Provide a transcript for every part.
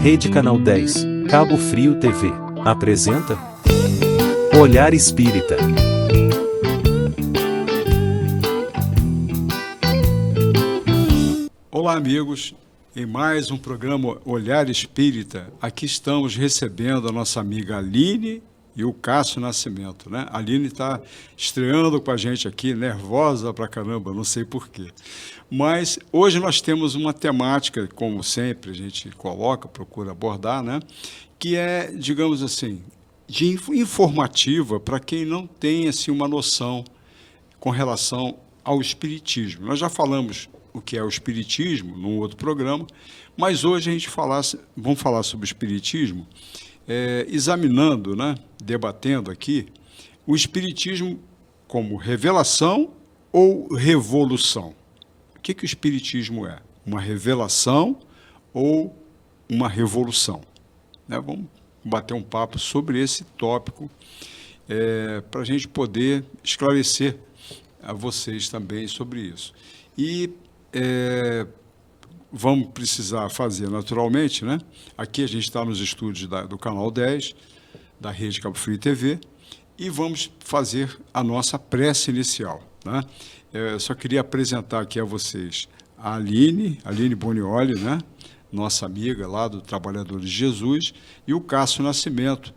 Rede Canal 10, Cabo Frio TV, apresenta Olhar Espírita. Olá, amigos, em mais um programa Olhar Espírita. Aqui estamos recebendo a nossa amiga Aline e o Cássio Nascimento, né? A Aline está estreando com a gente aqui, nervosa pra caramba, não sei porquê. Mas hoje nós temos uma temática, como sempre a gente coloca, procura abordar, né? Que é, digamos assim, informativa para quem não tem assim, uma noção com relação ao espiritismo. Nós já falamos o que é o espiritismo num outro programa, mas hoje a gente vamos falar sobre o espiritismo, examinando, né, debatendo aqui o espiritismo como revelação ou revolução. O que o espiritismo é? Uma revelação ou uma revolução? Né? Vamos bater um papo sobre esse tópico para a gente poder esclarecer a vocês também sobre isso. E vamos precisar fazer naturalmente, né? Aqui a gente está nos estúdios do Canal 10, da Rede Cabo Frio TV, e vamos fazer a nossa prece inicial, né? Eu só queria apresentar aqui a vocês a Aline Bonioli, né? Nossa amiga lá do Trabalhadores de Jesus, e o Cássio Nascimento,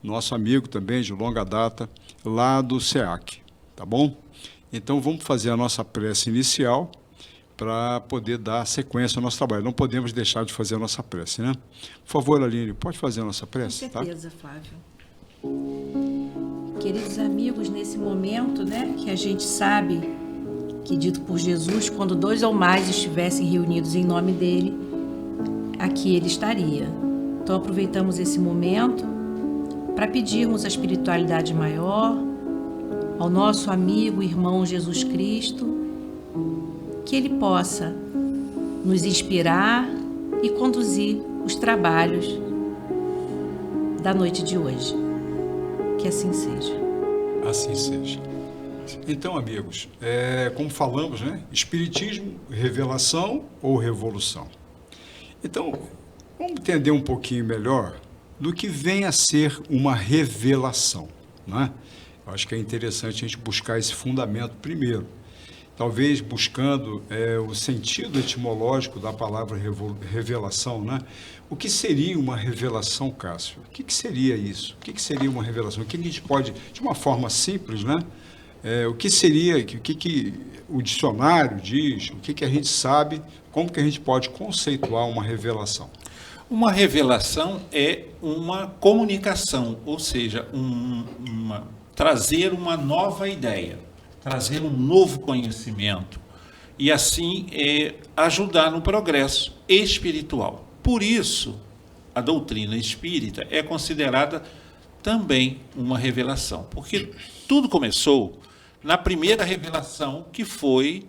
nosso amigo também de longa data, lá do SEAC, tá bom? Então vamos fazer a nossa prece inicial para poder dar sequência ao nosso trabalho. Não podemos deixar de fazer a nossa prece, né? Por favor, Aline, pode fazer a nossa prece? Com certeza, tá? Flávio. Queridos amigos, nesse momento, né, que a gente sabe que, dito por Jesus, quando 2 ou mais estivessem reunidos em nome dele, aqui ele estaria. Então, aproveitamos esse momento para pedirmos a espiritualidade maior, ao nosso amigo e irmão Jesus Cristo, que ele possa nos inspirar e conduzir os trabalhos da noite de hoje. Que assim seja. Assim seja. Então, amigos, como falamos, né? Espiritismo, revelação ou revolução? Então, vamos entender um pouquinho melhor do que vem a ser uma revelação, né? Eu acho que é interessante a gente buscar esse fundamento primeiro. Talvez buscando o sentido etimológico da palavra revelação, né? O que seria uma revelação, Cássio? O que seria isso? O que seria uma revelação? O que a gente pode, de uma forma simples, né? O que seria, o que o dicionário diz, o que a gente sabe, como que a gente pode conceituar uma revelação? Uma revelação é uma comunicação, ou seja, trazer uma nova ideia, trazer um novo conhecimento e assim ajudar no progresso espiritual. Por isso, a doutrina espírita é considerada também uma revelação, porque tudo começou na primeira revelação que foi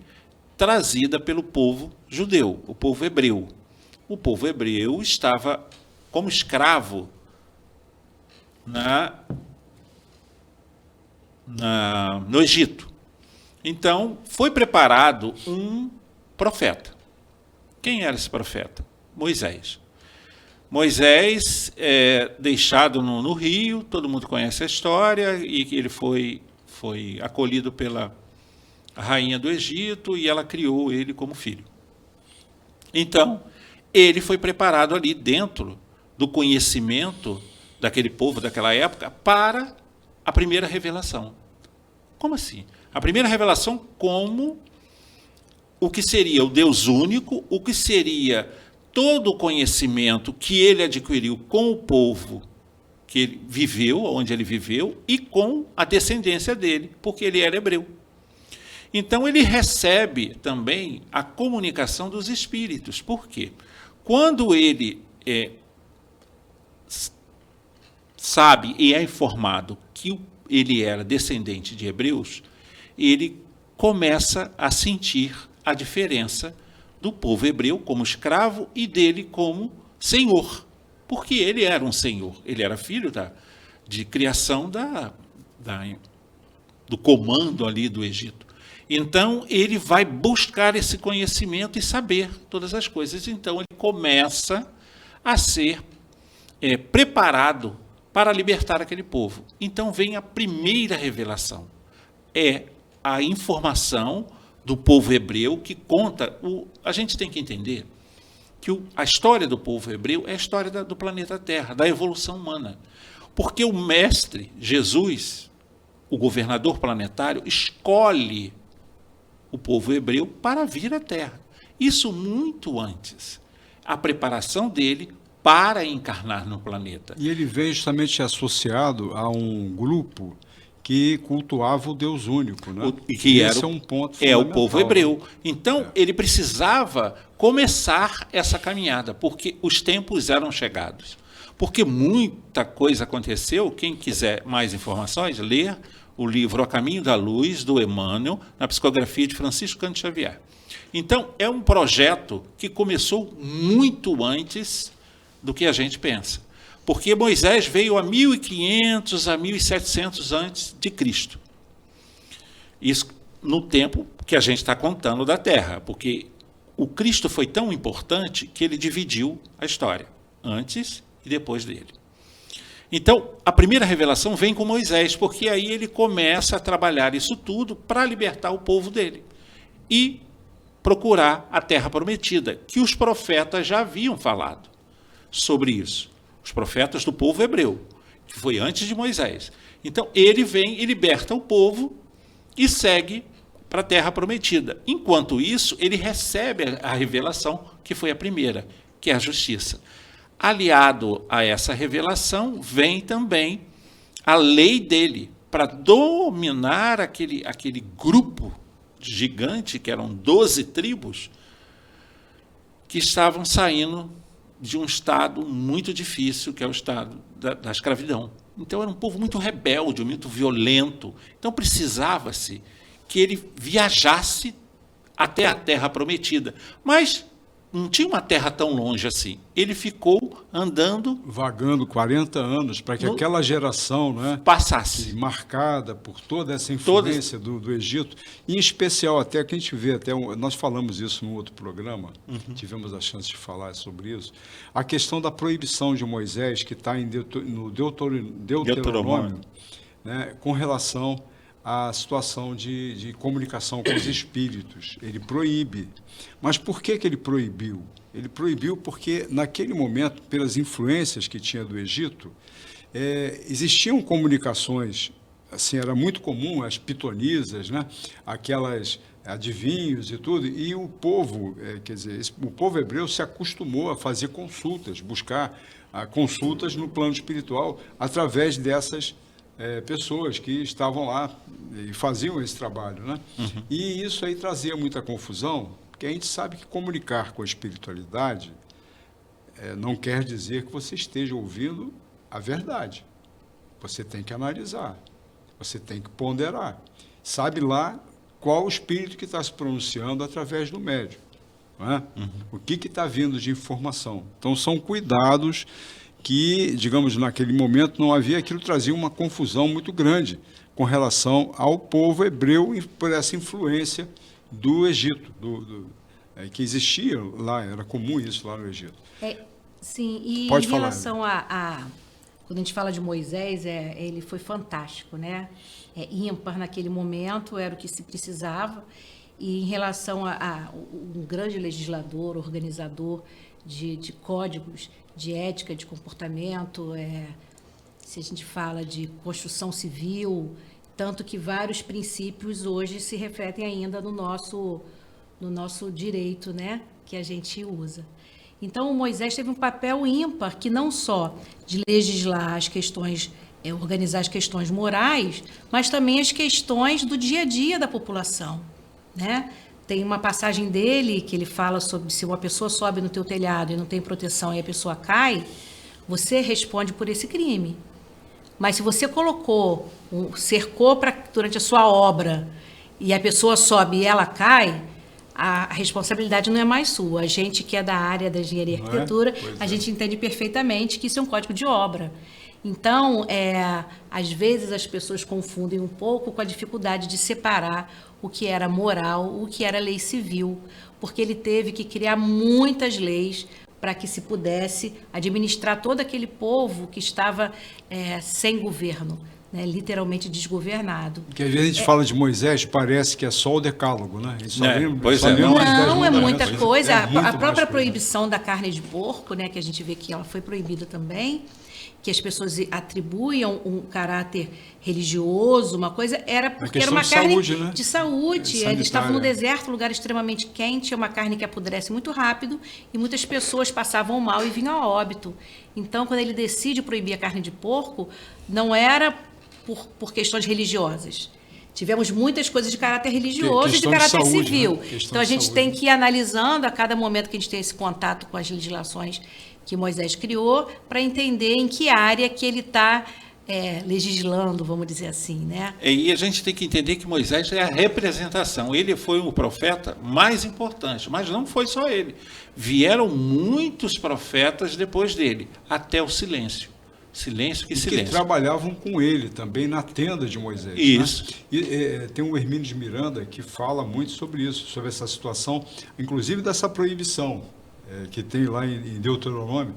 trazida pelo povo judeu, o povo hebreu. O povo hebreu estava como escravo no Egito. Então, foi preparado um profeta. Quem era esse profeta? Moisés. Moisés deixado no rio, todo mundo conhece a história, e ele foi acolhido pela rainha do Egito e ela criou ele como filho. Então, ele foi preparado ali dentro do conhecimento daquele povo, daquela época, para a primeira revelação. Como assim? A primeira revelação como o que seria o Deus único, o que seria todo o conhecimento que ele adquiriu com o povo que ele viveu, onde ele viveu, e com a descendência dele, porque ele era hebreu. Então, ele recebe também a comunicação dos espíritos. Por quê? Quando ele sabe e é informado que ele era descendente de hebreus, ele começa a sentir a diferença do povo hebreu como escravo e dele como senhor, porque ele era um senhor, ele era filho de criação do comando ali do Egito. Então, ele vai buscar esse conhecimento e saber todas as coisas. Então, ele começa a ser preparado para libertar aquele povo. Então vem a primeira revelação. É a informação do povo hebreu que conta. A gente tem que entender que a história do povo hebreu é a história do planeta Terra, da evolução humana. Porque o mestre, Jesus, o governador planetário, escolhe o povo hebreu para vir à Terra. Isso muito antes. A preparação dele para encarnar no planeta. E ele veio justamente associado a um grupo que cultuava o Deus único, né? Esse é um ponto fundamental. É o povo hebreu. Então, ele precisava começar essa caminhada, porque os tempos eram chegados. Porque muita coisa aconteceu. Quem quiser mais informações, ler o livro A Caminho da Luz, do Emmanuel, na psicografia de Francisco Cândido Xavier. Então, é um projeto que começou muito antes do que a gente pensa. Porque Moisés veio a 1500 a 1700 antes de Cristo. Isso no tempo que a gente está contando da Terra, porque o Cristo foi tão importante que ele dividiu a história, antes e depois dele. Então, a primeira revelação vem com Moisés, porque aí ele começa a trabalhar isso tudo para libertar o povo dele e procurar a terra prometida, que os profetas já haviam falado sobre isso. Os profetas do povo hebreu, que foi antes de Moisés. Então, ele vem e liberta o povo e segue para a terra prometida. Enquanto isso, ele recebe a revelação, que foi a primeira, que é a justiça. Aliado a essa revelação, vem também a lei dele, para dominar aquele grupo gigante, que eram 12 tribos, que estavam saindo de um estado muito difícil, que é o estado da escravidão. Então, era um povo muito rebelde, muito violento. Então, precisava-se que ele viajasse até a terra prometida. Mas não tinha uma terra tão longe assim. Ele ficou andando... vagando 40 anos para que aquela geração, né, passasse. Marcada por toda essa influência do Egito, em especial até que a gente vê, nós falamos isso num outro programa, tivemos a chance de falar sobre isso, a questão da proibição de Moisés, que está no Deuteronômio, né, com relação à situação de comunicação com os espíritos. Ele proíbe. Mas por que ele proibiu? Ele proibiu porque, naquele momento, pelas influências que tinha do Egito, existiam comunicações, assim, era muito comum, as pitonisas, né? Aquelas adivinhos e tudo, e o povo, o povo hebreu se acostumou a fazer consultas, buscar consultas no plano espiritual através dessas pessoas que estavam lá e faziam esse trabalho, né? E isso aí trazia muita confusão, porque a gente sabe que comunicar com a espiritualidade não quer dizer que você esteja ouvindo a verdade. Você tem que analisar, você tem que ponderar. Sabe lá qual o espírito que está se pronunciando através do médium, não é? O que está vindo de informação. Então, são cuidados que, digamos, naquele momento não havia, aquilo trazia uma confusão muito grande com relação ao povo hebreu por essa influência do Egito, que existia lá, era comum isso lá no Egito. Sim, e Pode em falar. relação quando a gente fala de Moisés, ele foi fantástico, né? Ímpar naquele momento, era o que se precisava. E em relação a um grande legislador, organizador de códigos de ética, de comportamento, se a gente fala de construção civil, tanto que vários princípios hoje se refletem ainda no nosso direito, né, que a gente usa. Então, o Moisés teve um papel ímpar, que não só de legislar as questões, organizar as questões morais, mas também as questões do dia a dia da população, né? Tem uma passagem dele que ele fala sobre se uma pessoa sobe no teu telhado e não tem proteção e a pessoa cai, você responde por esse crime. Mas se você cercou durante a sua obra e a pessoa sobe e ela cai, a responsabilidade não é mais sua. A gente que é da área da engenharia e arquitetura, a gente entende perfeitamente que isso é um código de obra. Então, às vezes as pessoas confundem um pouco com a dificuldade de separar o que era moral, o que era lei civil, porque ele teve que criar muitas leis para que se pudesse administrar todo aquele povo que estava sem governo, né, literalmente desgovernado. Porque às vezes a gente fala de Moisés, parece que é só o decálogo, né? A gente só lembra, pois só é, lembra das 10 Não, é muita mandamentos. coisa. É muito A própria mais coisa. proibição da carne de porco, né, que a gente vê que ela foi proibida também, que as pessoas atribuíam um caráter religioso, uma coisa, era porque era questão uma de carne saúde, né? de saúde. Sanitária. Eles estavam no deserto, lugar extremamente quente, é uma carne que apodrece muito rápido e muitas pessoas passavam mal e vinham a óbito. Então, quando ele decide proibir a carne de porco, não era por questões religiosas. Tivemos muitas coisas de caráter religioso e de Questão de caráter saúde, civil. né? Questão Então, a de gente saúde. tem que ir analisando a cada momento que a gente tem esse contato com as legislações que Moisés criou, para entender em que área que ele está legislando, vamos dizer assim, né? E a gente tem que entender que Moisés é a representação. Ele foi o profeta mais importante, mas não foi só ele. Vieram muitos profetas depois dele, até o silêncio. Silêncio que E que silêncio. trabalhavam com ele também na tenda de Moisés. Isso. Né? E tem um Hermínio de Miranda que fala muito sobre isso, sobre essa situação, inclusive dessa proibição que tem lá em Deuteronômio.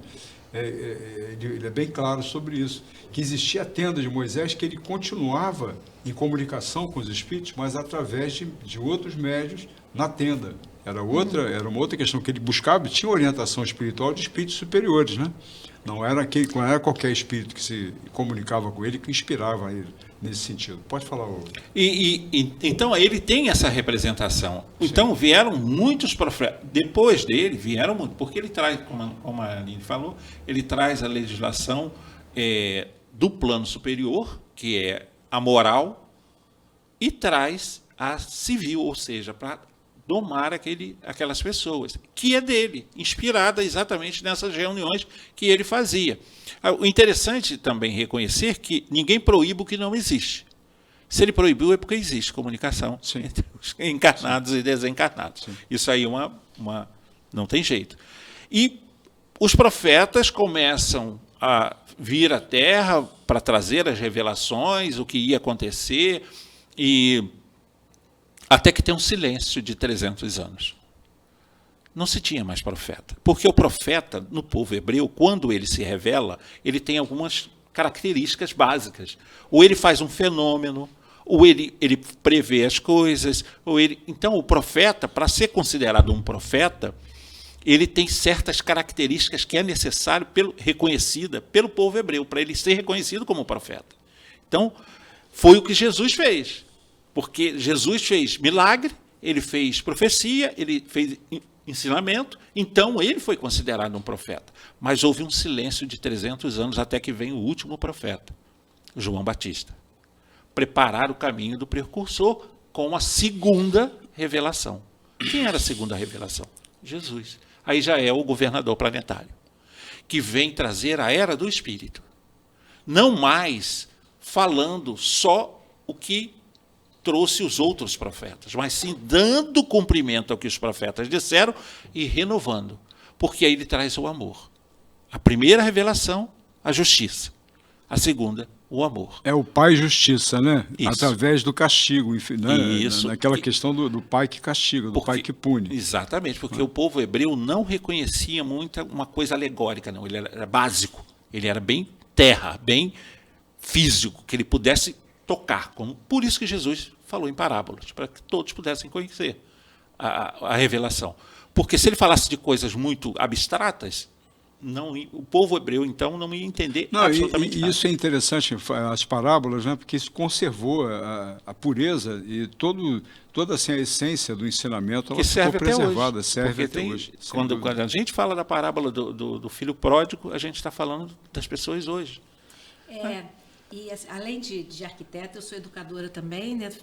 Ele é bem claro sobre isso, que existia a tenda de Moisés, que ele continuava em comunicação com os espíritos, mas através de outros médios na tenda. Era uma outra questão que ele buscava, tinha orientação espiritual de espíritos superiores, né? Não era qualquer espírito que se comunicava com ele, que inspirava ele nesse sentido. Pode falar, Então, ele tem essa representação. Então, vieram muitos profetas. Depois dele, vieram muitos, porque ele traz, como a Aline falou, ele traz a legislação do plano superior, que é a moral, e traz a civil, ou seja, para domar aquelas pessoas, que é dele, inspirada exatamente nessas reuniões que ele fazia. O interessante também reconhecer que ninguém proíbe o que não existe. Se ele proibiu é porque existe comunicação entre os encarnados e desencarnados. Sim. Isso aí não tem jeito. E os profetas começam a vir à Terra para trazer as revelações, o que ia acontecer, e até que tem um silêncio de 300 anos. Não se tinha mais profeta. Porque o profeta, no povo hebreu, quando ele se revela, ele tem algumas características básicas. Ou ele faz um fenômeno, ou ele prevê as coisas. Então, o profeta, para ser considerado um profeta, ele tem certas características que é necessário, reconhecida pelo povo hebreu, para ele ser reconhecido como profeta. Então, foi o que Jesus fez. Porque Jesus fez milagre, ele fez profecia, ele fez ensinamento, então ele foi considerado um profeta. Mas houve um silêncio de 300 anos até que vem o último profeta, João Batista. Preparar o caminho do precursor com a segunda revelação. Quem era a segunda revelação? Jesus. Aí já é o governador planetário, que vem trazer a era do Espírito. Não mais falando só o que trouxe os outros profetas, mas sim dando cumprimento ao que os profetas disseram e renovando, porque aí ele traz o amor. A primeira revelação, a justiça. A segunda, o amor. É o pai justiça, né? Isso. Através do castigo, né? Isso. Naquela questão do pai que castiga, do pai que pune. Exatamente, porque o povo hebreu não reconhecia muito uma coisa alegórica, não. Ele era básico, ele era bem terra, bem físico, que ele pudesse tocar. Por isso que Jesus falou em parábolas, para que todos pudessem conhecer a revelação. Porque se ele falasse de coisas muito abstratas, o povo hebreu, então, não ia entender absolutamente nada. Isso é interessante, as parábolas, né, porque isso conservou a pureza e toda assim, a essência do ensinamento, ela ficou preservada, serve até hoje. Quando a gente fala da parábola do filho pródigo, a gente está falando das pessoas hoje. E além de arquiteta, eu sou educadora também, né?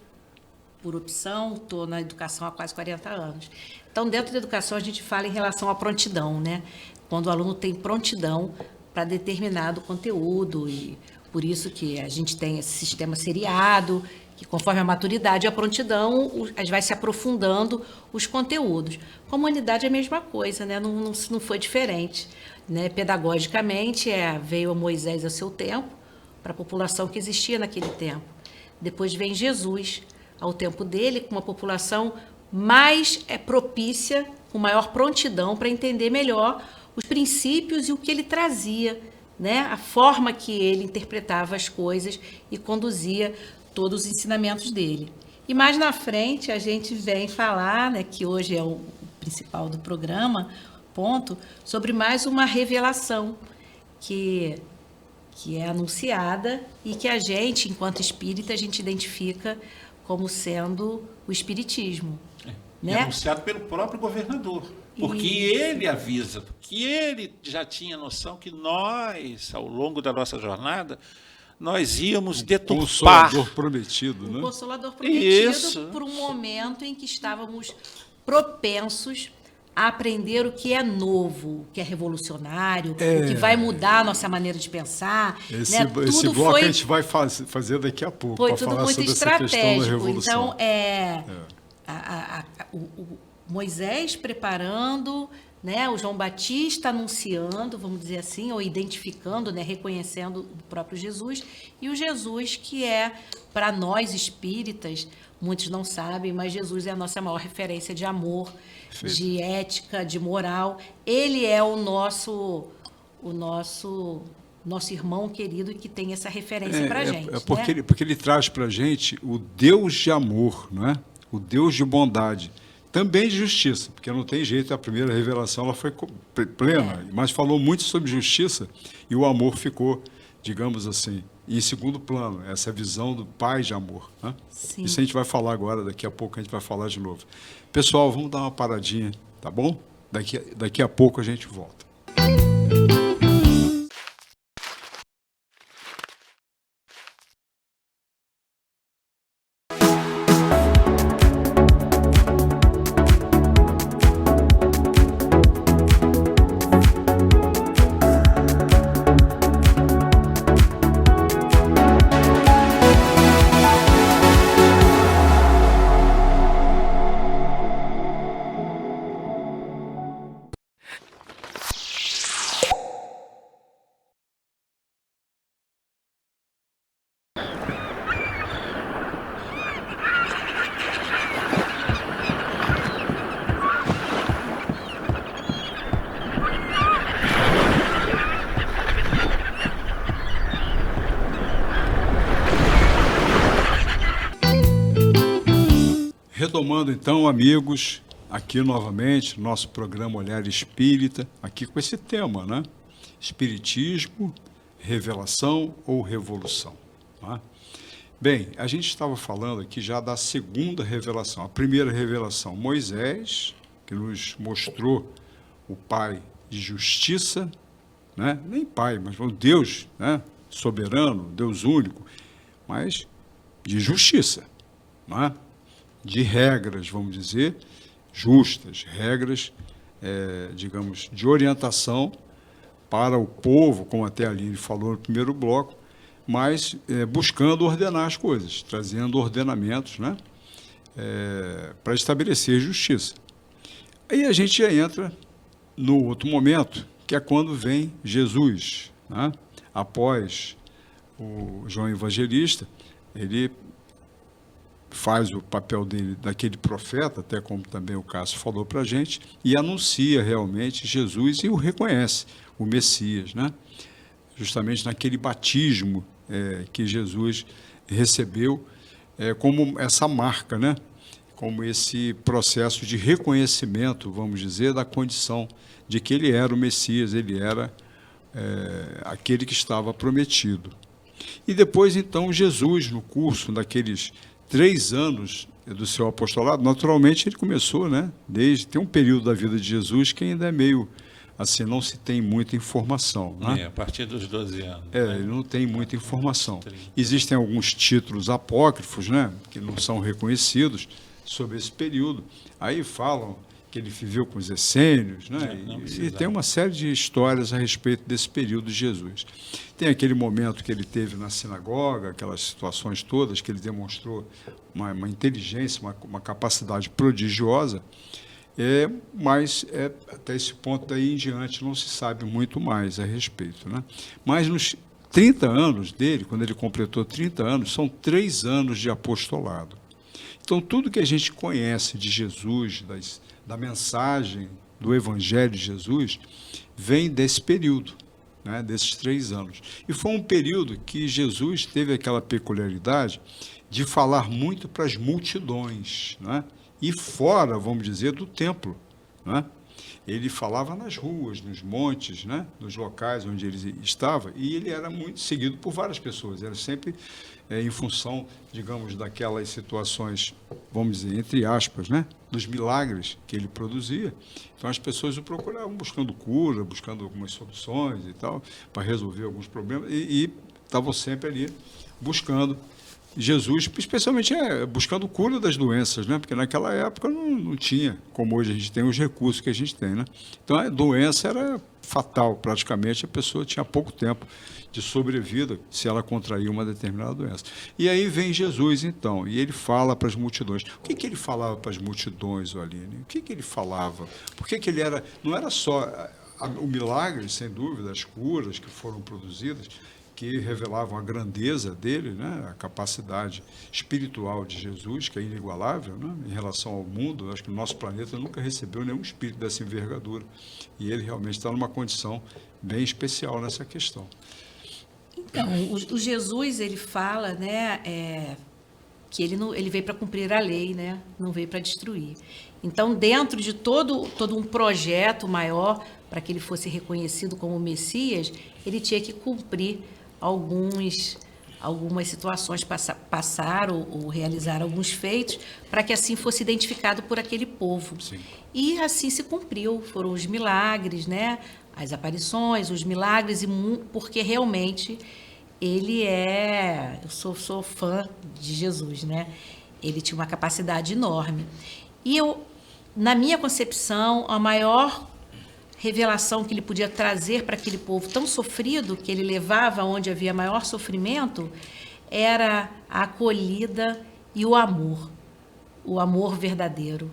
Por opção, estou na educação há quase 40 anos. Então, dentro da educação, a gente fala em relação à prontidão, né? Quando o aluno tem prontidão para determinado conteúdo, e por isso que a gente tem esse sistema seriado, que conforme a maturidade e a prontidão, vai se aprofundando os conteúdos. Com a humanidade é a mesma coisa, né? Não foi diferente. Né? Pedagogicamente, veio Moisés a seu tempo, para a população que existia naquele tempo. Depois vem Jesus, ao tempo dele, com uma população mais propícia, com maior prontidão para entender melhor os princípios e o que ele trazia, né? A forma que ele interpretava as coisas e conduzia todos os ensinamentos dele. E mais na frente a gente vem falar, né, que hoje é o principal do programa, ponto, sobre mais uma revelação que é anunciada e que a gente, enquanto espírita, a gente identifica como sendo o espiritismo. Né? Anunciado pelo próprio governador. Porque ele avisa, que ele já tinha noção que nós, ao longo da nossa jornada, nós íamos deturpar. Consolador prometido, né? O Consolador prometido por um momento em que estávamos propensos a aprender o que é novo, o que é revolucionário, o que vai mudar a nossa maneira de pensar. Esse, né? esse bloco a gente vai fazer daqui a pouco. Foi tudo falar muito sobre essa questão da revolução. Então, o Moisés preparando, né, o João Batista anunciando, vamos dizer assim, ou identificando, né, reconhecendo o próprio Jesus, e o Jesus que é, para nós espíritas, muitos não sabem, mas Jesus é a nossa maior referência de amor, perfeito, de ética, de moral. Ele é o nosso irmão querido que tem essa referência para a gente. Porque ele traz para a gente o Deus de amor, não é? O Deus de bondade, também de justiça, porque não tem jeito, a primeira revelação ela foi plena, mas falou muito sobre justiça e o amor ficou, digamos assim, em segundo plano, essa visão do Pai de amor. Né? Isso a gente vai falar agora, daqui a pouco a gente vai falar de novo. Pessoal, vamos dar uma paradinha, tá bom? Daqui a pouco a gente volta. Retomando então, amigos, aqui novamente, nosso programa Olhar Espírita, aqui com esse tema, né? Espiritismo, revelação ou revolução. Tá? Bem, a gente estava falando aqui já da segunda revelação. A primeira revelação, Moisés, que nos mostrou o Pai de justiça, né? Nem Pai, mas o Deus, né? Soberano, Deus único, mas de justiça, não é? De regras, vamos dizer, justas, regras, digamos, de orientação para o povo, como até a Aline falou no primeiro bloco, mas buscando ordenar as coisas, trazendo ordenamentos, né, para estabelecer justiça. Aí a gente já entra no outro momento, que é quando vem Jesus, né, após o João Evangelista, ele faz o papel dele, daquele profeta, até como também o Cássio falou para a gente, e anuncia realmente Jesus e o reconhece, o Messias, né? Justamente naquele batismo que Jesus recebeu, como essa marca, né? Como esse processo de reconhecimento, vamos dizer, da condição de que ele era o Messias, ele era aquele que estava prometido. E depois, então, Jesus, no curso daqueles 3 anos do seu apostolado, naturalmente ele começou, né? Tem um período da vida de Jesus que ainda é meio assim, não se tem muita informação. Né? A partir dos 12 anos. Ele não tem muita informação. Existem alguns títulos apócrifos, né? Que não são reconhecidos sobre esse período. Aí falam que ele viveu com os essênios, né? E tem uma série de histórias a respeito desse período de Jesus. Tem aquele momento que ele teve na sinagoga, aquelas situações todas, que ele demonstrou uma inteligência, uma capacidade prodigiosa, mas até esse ponto daí em diante não se sabe muito mais a respeito. Né? Mas nos 30 anos dele, quando ele completou 30 anos, são 3 anos de apostolado. Então, tudo que a gente conhece de Jesus, da mensagem do Evangelho de Jesus vem desse período, né, desses 3 anos. E foi um período que Jesus teve aquela peculiaridade de falar muito para as multidões, né, e fora, vamos dizer, do templo, né? Ele falava nas ruas, nos montes, né, nos locais onde ele estava, e ele era muito seguido por várias pessoas. Era sempre em função, digamos, daquelas situações, vamos dizer, entre aspas, né, dos milagres que ele produzia. Então as pessoas o procuravam buscando cura, buscando algumas soluções e tal, para resolver alguns problemas, e estavam sempre ali buscando Jesus, especialmente buscando cura das doenças, né? Porque naquela época não tinha, como hoje a gente tem, os recursos que a gente tem, né? Então a doença era fatal, praticamente a pessoa tinha pouco tempo de sobrevida se ela contrair uma determinada doença. E aí vem Jesus, então, e ele fala para as multidões. O que ele falava para as multidões, Aline? O que ele falava? Porque ele era, não era só o milagre, sem dúvida, as curas que foram produzidas, que revelavam a grandeza dele, né, a capacidade espiritual de Jesus, que é inigualável, né, em relação ao mundo. Acho que o nosso planeta nunca recebeu nenhum espírito dessa envergadura. E ele realmente está numa condição bem especial nessa questão. Então, o Jesus, ele fala, né, que ele veio para cumprir a lei, né, não veio para destruir. Então, dentro de todo um projeto maior, para que ele fosse reconhecido como Messias, ele tinha que cumprir algumas situações, passar ou realizar alguns feitos, para que assim fosse identificado por aquele povo. Sim. E assim se cumpriu, foram os milagres, né? As aparições, os milagres, porque realmente eu sou fã de Jesus, né? Ele tinha uma capacidade enorme. E na minha concepção, a maior revelação que ele podia trazer para aquele povo tão sofrido, que ele levava onde havia maior sofrimento, era a acolhida e o amor verdadeiro.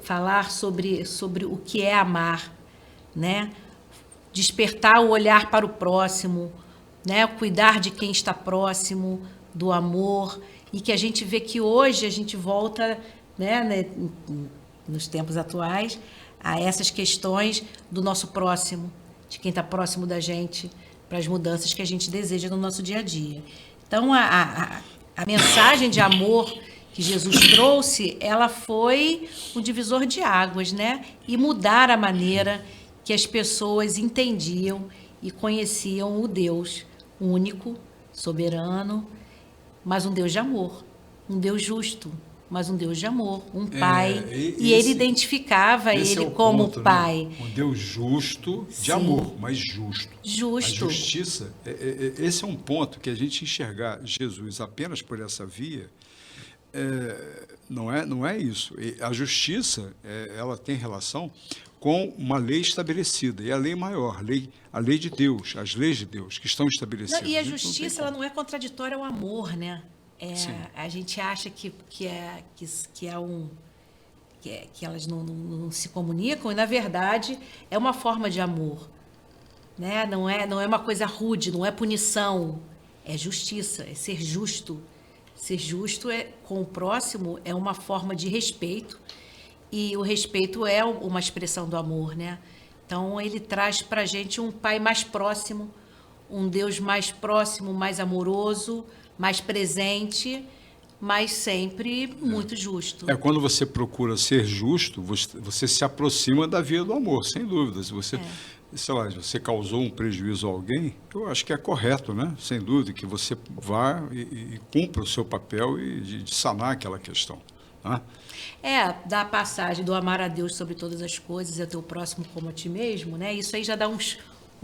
Falar sobre o que é amar, né? Despertar o olhar para o próximo, né? Cuidar de quem está próximo, do amor, e que a gente vê que hoje a gente volta, né, nos tempos atuais, a essas questões do nosso próximo, de quem está próximo da gente, para as mudanças que a gente deseja no nosso dia a dia. Então, a mensagem de amor que Jesus trouxe, ela foi um divisor de águas, né? E mudar a maneira que as pessoas entendiam e conheciam o Deus único, soberano, mas um Deus de amor, um Deus justo, mas um Deus de amor, um pai. E ele identificava ele como ponto, pai. Né? Um Deus justo, de Sim. amor, mas justo. Justo. A justiça, esse é um ponto que a gente enxergar Jesus apenas por essa via, não é isso. A justiça, ela tem relação com uma lei estabelecida, e a lei maior, a lei de Deus, as leis de Deus que estão estabelecidas. E a justiça, ela não é contraditória ao amor, né? A gente acha que elas não se comunicam, e na verdade é uma forma de amor, né? Não é uma coisa rude, não é punição, é justiça, é ser justo. Ser justo com o próximo é uma forma de respeito, e o respeito é uma expressão do amor, né? Então ele traz para a gente um pai mais próximo, um Deus mais próximo, mais amoroso, mais presente, mas sempre muito justo. Quando você procura ser justo, você se aproxima da via do amor, sem dúvida. Se você, sei lá, você causou um prejuízo a alguém, eu acho que é correto, né? Sem dúvida, que você vá e cumpra o seu papel de sanar aquela questão. Né? Da passagem do amar a Deus sobre todas as coisas e ao teu próximo como a ti mesmo, né? Isso aí já dá uns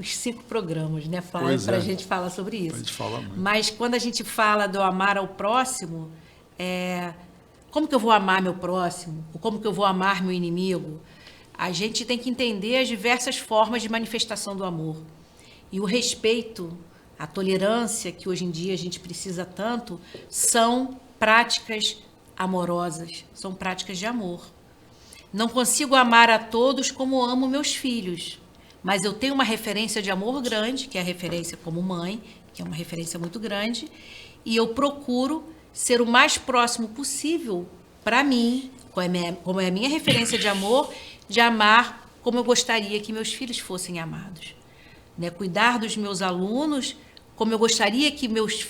5 programas, né, Flávio, para a gente falar sobre isso. A gente fala muito. Mas quando a gente fala do amar ao próximo, como que eu vou amar meu próximo? Ou como que eu vou amar meu inimigo? A gente tem que entender as diversas formas de manifestação do amor. E o respeito, a tolerância, que hoje em dia a gente precisa tanto, são práticas amorosas, são práticas de amor. Não consigo amar a todos como amo meus filhos, mas eu tenho uma referência de amor grande, que é a referência como mãe, que é uma referência muito grande, e eu procuro ser o mais próximo possível para mim, como é a minha referência de amor, de amar como eu gostaria que meus filhos fossem amados. Né? Cuidar dos meus alunos como eu gostaria que meus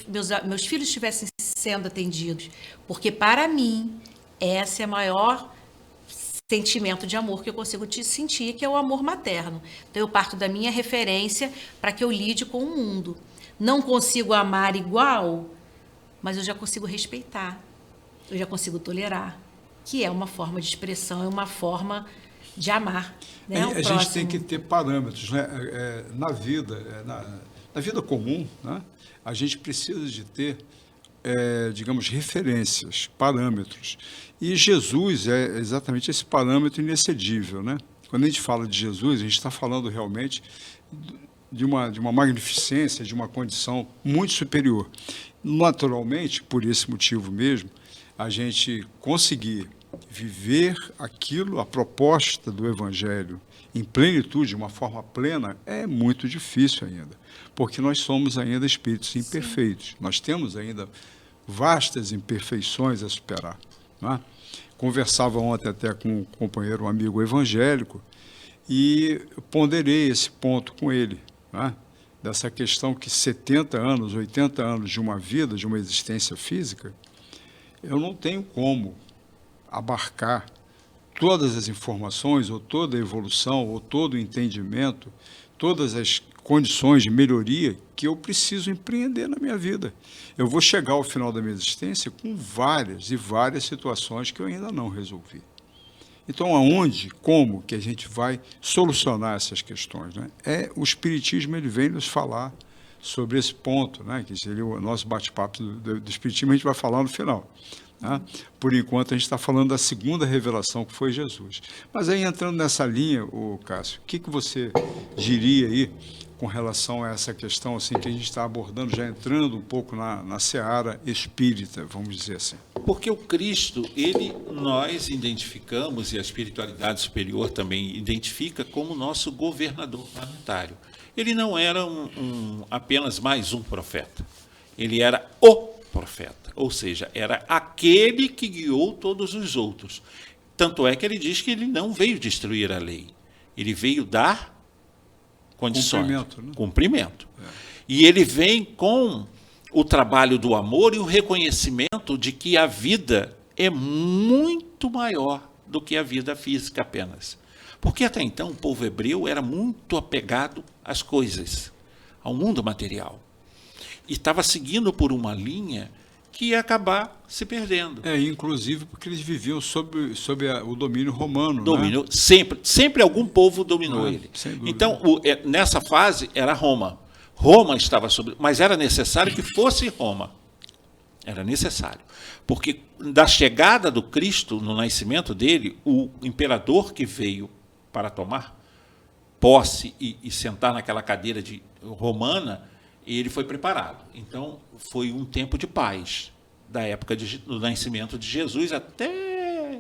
filhos estivessem sendo atendidos. Porque, para mim, esse é o maior sentimento de amor que eu consigo te sentir, que é o amor materno. Então, eu parto da minha referência para que eu lide com o mundo. Não consigo amar igual, mas eu já consigo respeitar. Eu já consigo tolerar. Que é uma forma de expressão, é uma forma de amar. Né? A gente tem que ter parâmetros, né? Na vida, na vida comum, né? A gente precisa de ter, digamos, referências, parâmetros. E Jesus é exatamente esse parâmetro inexcedível, né? Quando a gente fala de Jesus, a gente está falando realmente de uma magnificência, de uma condição muito superior. Naturalmente, por esse motivo mesmo, a gente conseguir viver aquilo, a proposta do Evangelho em plenitude, de uma forma plena, é muito difícil ainda, porque nós somos ainda espíritos imperfeitos. Sim. Nós temos ainda vastas imperfeições a superar. Não é? Conversava ontem até com um companheiro, um amigo evangélico, e ponderei esse ponto com ele, não é? Dessa questão que 70 anos, 80 anos de uma vida, de uma existência física, eu não tenho como abarcar todas as informações, ou toda a evolução, ou todo o entendimento, todas as condições de melhoria que eu preciso empreender na minha vida. Eu vou chegar ao final da minha existência com várias e várias situações que eu ainda não resolvi. Então, aonde, como que a gente vai solucionar essas questões? Né? O Espiritismo, ele vem nos falar sobre esse ponto, né? Que seria o nosso bate-papo do Espiritismo, a gente vai falar no final. Tá? Por enquanto, a gente está falando da segunda revelação, que foi Jesus. Mas aí, entrando nessa linha, Cássio, o que você diria aí com relação a essa questão assim, que a gente está abordando, já entrando um pouco na seara espírita, vamos dizer assim? Porque o Cristo, nós identificamos, e a espiritualidade superior também identifica, como nosso governador planetário. Ele não era apenas mais um profeta, ele era o profeta, ou seja, era aquele que guiou todos os outros. Tanto é que ele diz que ele não veio destruir a lei, ele veio dar condições, cumprimento. E ele vem com o trabalho do amor e o reconhecimento de que a vida é muito maior do que a vida física apenas. Porque até então o povo hebreu era muito apegado às coisas, ao mundo material. E estava seguindo por uma linha que ia acabar se perdendo. Inclusive porque eles viviam sob o domínio romano. Né? Sempre algum povo dominou ele. Então, nessa fase era Roma. Roma estava sobre... Mas era necessário que fosse Roma. Era necessário. Porque da chegada do Cristo, no nascimento dele, o imperador que veio para tomar posse e sentar naquela cadeira romana, ele foi preparado. Então, foi um tempo de paz, da época do nascimento de Jesus até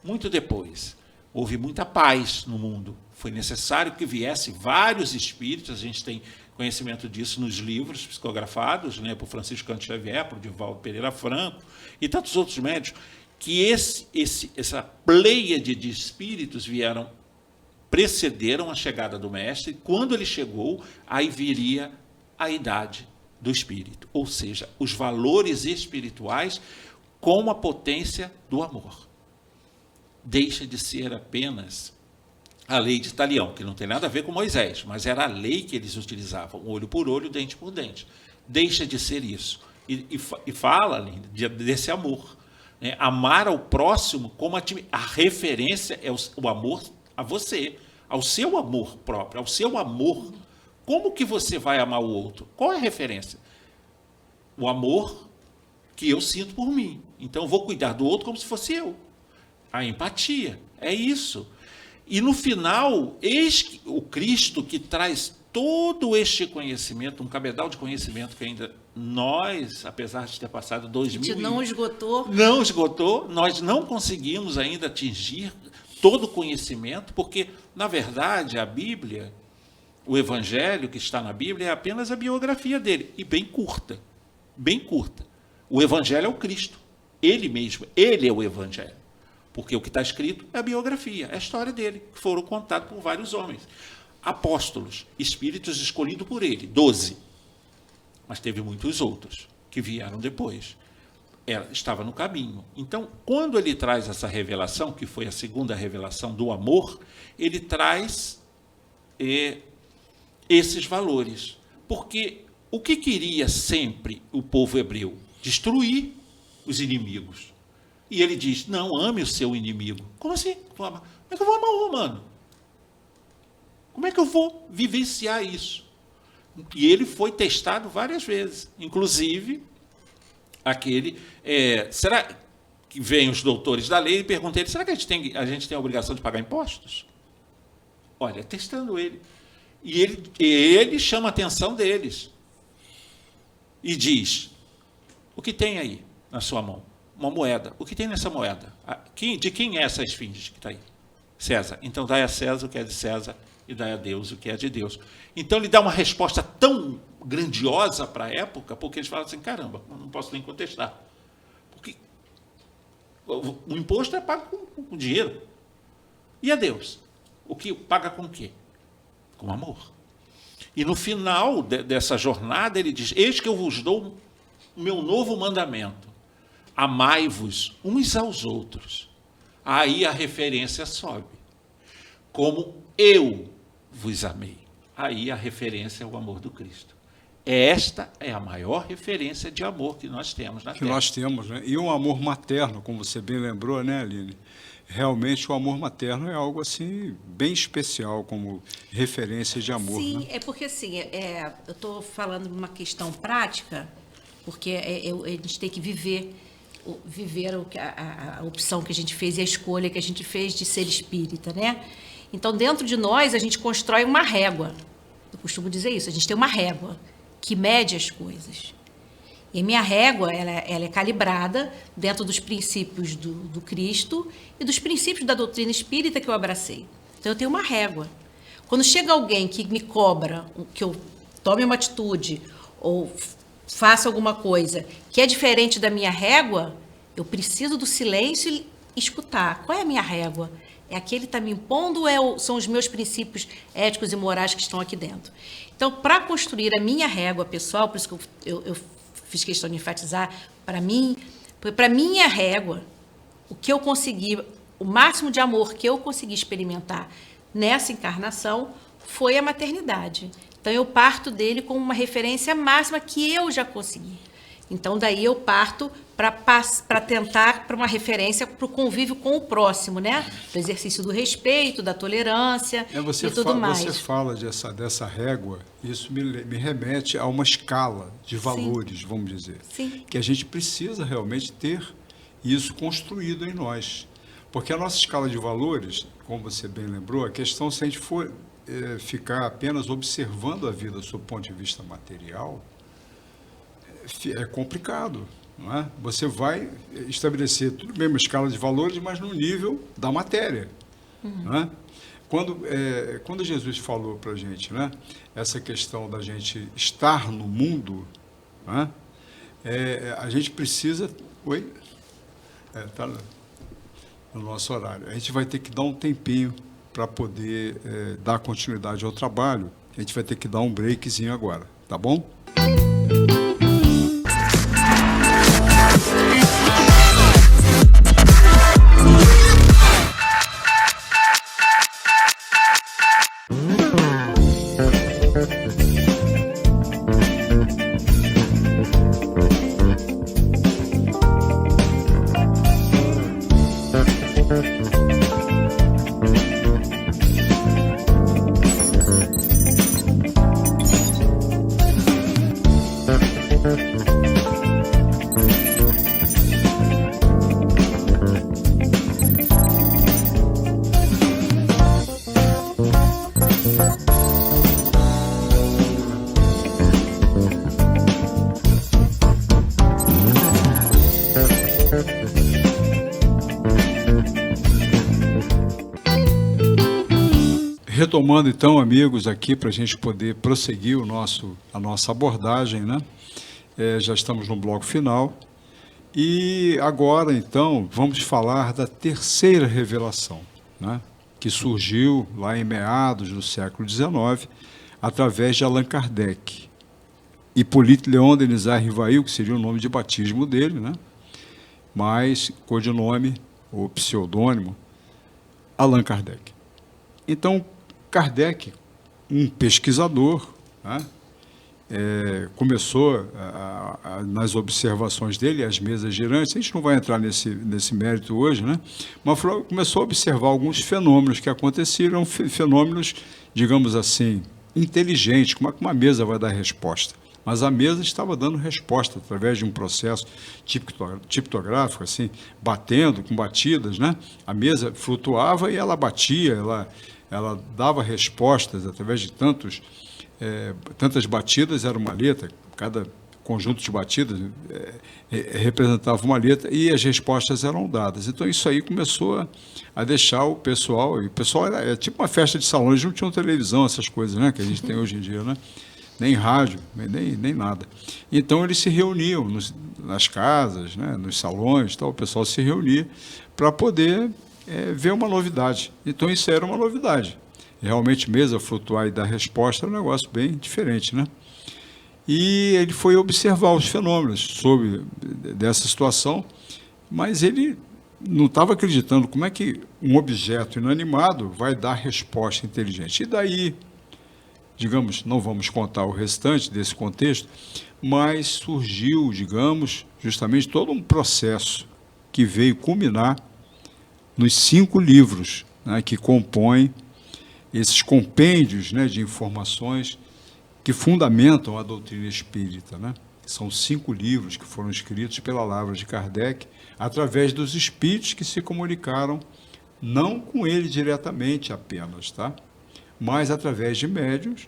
muito depois. Houve muita paz no mundo. Foi necessário que viesse vários espíritos, a gente tem conhecimento disso nos livros psicografados, né, por Francisco Canto Xavier, por Divaldo Pereira Franco e tantos outros médios, que essa pleiade de espíritos precederam a chegada do mestre. Quando ele chegou, aí viria a idade do espírito, ou seja, os valores espirituais com a potência do amor. Deixa de ser apenas a lei de Talião, que não tem nada a ver com Moisés, mas era a lei que eles utilizavam, olho por olho, dente por dente. Deixa de ser isso. E fala desse amor. Né? Amar ao próximo como a referência é o amor a você, ao seu amor próprio, ao seu amor. Como que você vai amar o outro? Qual é a referência? O amor que eu sinto por mim. Então, eu vou cuidar do outro como se fosse eu. A empatia, é isso. E no final, eis o Cristo que traz todo este conhecimento, um cabedal de conhecimento que ainda nós, apesar de ter passado 2000... A gente não esgotou. Não esgotou, nós não conseguimos ainda atingir todo o conhecimento, porque, na verdade, a Bíblia, o Evangelho que está na Bíblia é apenas a biografia dele, e bem curta, bem curta. O Evangelho é o Cristo, ele mesmo, ele é o Evangelho. porque o que está escrito é a biografia, é a história dele, que foram contados por vários homens. Apóstolos, espíritos escolhidos por ele, 12. Mas teve muitos outros que vieram depois. Estava no caminho. Então, quando ele traz essa revelação, que foi a segunda revelação do amor, ele traz esses valores. Porque o que queria sempre o povo hebreu? Destruir os inimigos. E ele diz, não, ame o seu inimigo. Como assim? Como é que eu vou amar o romano? Como é que eu vou vivenciar isso? E ele foi testado várias vezes. Inclusive, será que vêm os doutores da lei e perguntam a ele, será que a gente tem a obrigação de pagar impostos? Olha, testando ele. E ele chama a atenção deles. E diz, o que tem aí na sua mão? Uma moeda. O que tem nessa moeda? De quem é essa esfinge que está aí? César. Então, dai a César o que é de César e dai a Deus o que é de Deus. Então, ele dá uma resposta tão grandiosa para a época, porque eles falam assim, caramba, não posso nem contestar. Porque o imposto é pago com dinheiro. E a Deus? O que paga com o quê? Com amor. E no final dessa jornada, ele diz, eis que eu vos dou o meu novo mandamento. Amai-vos uns aos outros. Aí a referência sobe. Como eu vos amei. Aí a referência é o amor do Cristo. Esta é a maior referência de amor que nós temos na Terra. Que nós temos, né? E um amor materno, como você bem lembrou, né, Aline? Realmente o amor materno é algo assim bem especial como referência de amor. Sim, né? é porque assim, eu estou falando de uma questão prática, porque a gente tem que viver a opção que a gente fez e a escolha que a gente fez de ser espírita, né? Então, dentro de nós, a gente constrói uma régua. Eu costumo dizer isso, a gente tem uma régua que mede as coisas. E a minha régua, ela é calibrada dentro dos princípios do Cristo e dos princípios da doutrina espírita que eu abracei. Então, eu tenho uma régua. Quando chega alguém que me cobra que eu tome uma atitude ou faça alguma coisa que é diferente da minha régua, eu preciso do silêncio e escutar. Qual é a minha régua? É aquele que está me impondo ou são os meus princípios éticos e morais que estão aqui dentro? Então, para construir a minha régua pessoal, por isso que eu fiz questão de enfatizar, para minha régua, o que eu consegui, o máximo de amor que eu consegui experimentar nessa encarnação foi a maternidade. Então, eu parto dele como uma referência máxima que eu já consegui. Então, daí eu parto para tentar para uma referência para o convívio com o próximo, né? Do exercício do respeito, da tolerância e tudo mais. Você fala dessa régua, isso me remete a uma escala de valores, Sim. vamos dizer. Sim. Que a gente precisa realmente ter isso construído em nós. Porque a nossa escala de valores, como você bem lembrou, a questão, se a gente for ficar apenas observando a vida sob o ponto de vista material, é complicado, não é? Você vai estabelecer tudo bem uma escala de valores, mas no nível da matéria. Não é? Quando Jesus falou para a gente, né, essa questão da gente estar no mundo, não é? A gente precisa... Oi? Está no nosso horário. A gente vai ter que dar um tempinho para poder dar continuidade ao trabalho. A gente vai ter que dar um breakzinho agora, tá bom? Retomando então, amigos, aqui para a gente poder prosseguir a nossa abordagem, né? Já estamos no bloco final E agora, então, vamos falar da terceira revelação, né, que surgiu lá em meados do século XIX, através de Allan Kardec. Hippolyte Léon Denis Rivail, que seria o nome de batismo dele, né, mas codinome ou pseudônimo, Allan Kardec. Então, Kardec, um pesquisador, né, começou nas observações dele, as mesas girantes, a gente não vai entrar nesse mérito hoje, né? Mas começou a observar alguns fenômenos que aconteceram, fenômenos, digamos assim, inteligentes, como é que uma mesa vai dar resposta? Mas a mesa estava dando resposta através de um processo tiptográfico, assim, batendo, com batidas, né? A mesa flutuava e ela batia, ela dava respostas através de tantas batidas, era uma letra, cada conjunto de batidas representava uma letra e as respostas eram dadas. Então isso aí começou a deixar o pessoal, e o pessoal era tipo uma festa de salão, eles não tinham televisão, essas coisas, né, que a gente tem hoje em dia, né? Nem rádio, nem nada. Então eles se reuniam nas casas, né, nos salões, tal, o pessoal se reunia para poder ver uma novidade. Então isso era uma novidade. Realmente, mesa flutuar e dar resposta é um negócio bem diferente, né? E ele foi observar os fenômenos dessa situação, mas ele não estava acreditando como é que um objeto inanimado vai dar resposta inteligente. E daí, digamos, não vamos contar o restante desse contexto, mas surgiu, digamos, justamente todo um processo que veio culminar nos 5 livros, né, que compõem esses compêndios, né, de informações que fundamentam a doutrina espírita, né? São 5 livros que foram escritos pela Lavra de Kardec, através dos espíritos que se comunicaram, não com ele diretamente apenas, tá? Mas através de médiuns,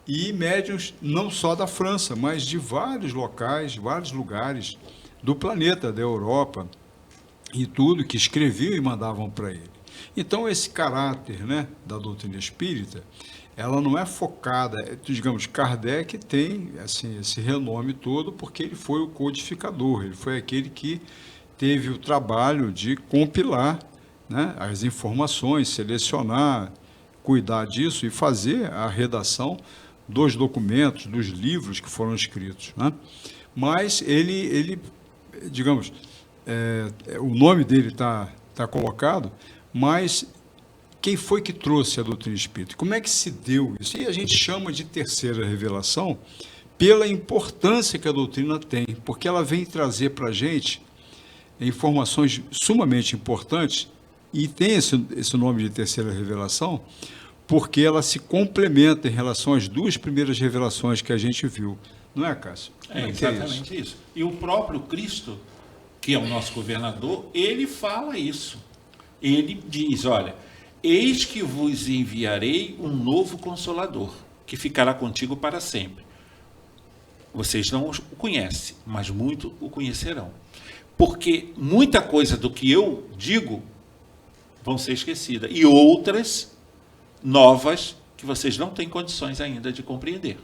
e médiuns não só da França, mas de vários locais, vários lugares do planeta, da Europa, e tudo, que escreviam e mandavam para ele. Então, esse caráter, né, da doutrina espírita, ela não é focada, digamos, Kardec tem assim, esse renome todo porque ele foi o codificador, ele foi aquele que teve o trabalho de compilar, né, as informações, selecionar, cuidar disso e fazer a redação dos documentos, dos livros que foram escritos, né? Mas ele digamos, o nome dele está colocado, mas quem foi que trouxe a doutrina espírita? Como é que se deu isso? E a gente chama de terceira revelação pela importância que a doutrina tem, porque ela vem trazer para a gente informações sumamente importantes, e tem esse nome de terceira revelação, porque ela se complementa em relação às 2 primeiras revelações que a gente viu. Não é, Cássio? É exatamente isso. E o próprio Cristo, que é o nosso governador, ele fala isso. Ele diz, olha, eis que vos enviarei um novo Consolador, que ficará contigo para sempre. Vocês não o conhecem, mas muito o conhecerão. Porque muita coisa do que eu digo vão ser esquecida. E outras novas que vocês não têm condições ainda de compreender.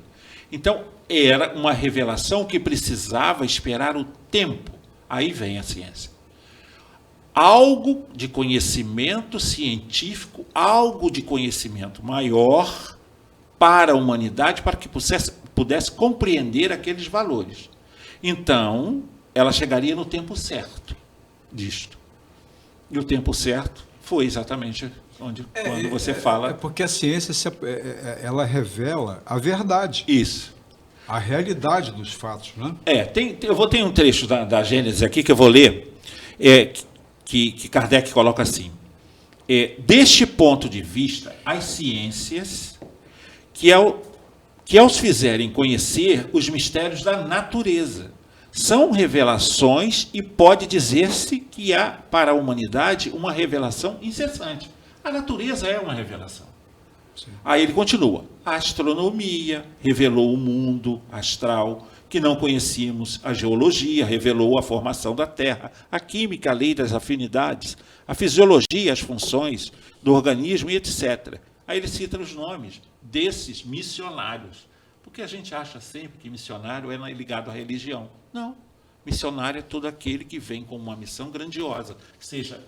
Então, era uma revelação que precisava esperar o tempo. Aí vem a ciência. Algo de conhecimento científico, algo de conhecimento maior para a humanidade, para que pudesse compreender aqueles valores. Então, ela chegaria no tempo certo disto. E o tempo certo foi exatamente quando você fala... porque a ciência, ela revela a verdade. Isso. A realidade dos fatos, né? Eu vou ter um trecho da Gênesis aqui que eu vou ler, que Kardec coloca assim. Deste ponto de vista, as ciências que aos fizerem conhecer os mistérios da natureza são revelações, e pode dizer-se que há para a humanidade uma revelação incessante. A natureza é uma revelação. Sim. Aí ele continua. A astronomia revelou o mundo astral que não conhecíamos. A geologia revelou a formação da Terra. A química, a lei das afinidades. A fisiologia, as funções do organismo e etc. Aí ele cita os nomes desses missionários. Porque a gente acha sempre que missionário é ligado à religião. Não. Missionário é todo aquele que vem com uma missão grandiosa, seja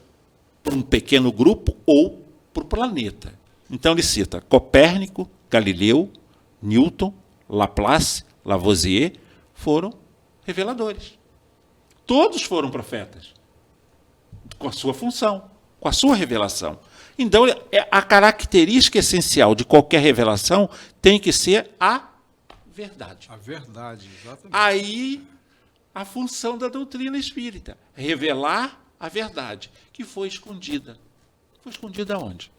para um pequeno grupo ou para o planeta. Então ele cita Copérnico, Galileu, Newton, Laplace, Lavoisier, foram reveladores. Todos foram profetas, com a sua função, com a sua revelação. Então, a característica essencial de qualquer revelação tem que ser a verdade. A verdade, exatamente. Aí, a função da doutrina espírita, revelar a verdade, que foi escondida. Foi escondida onde?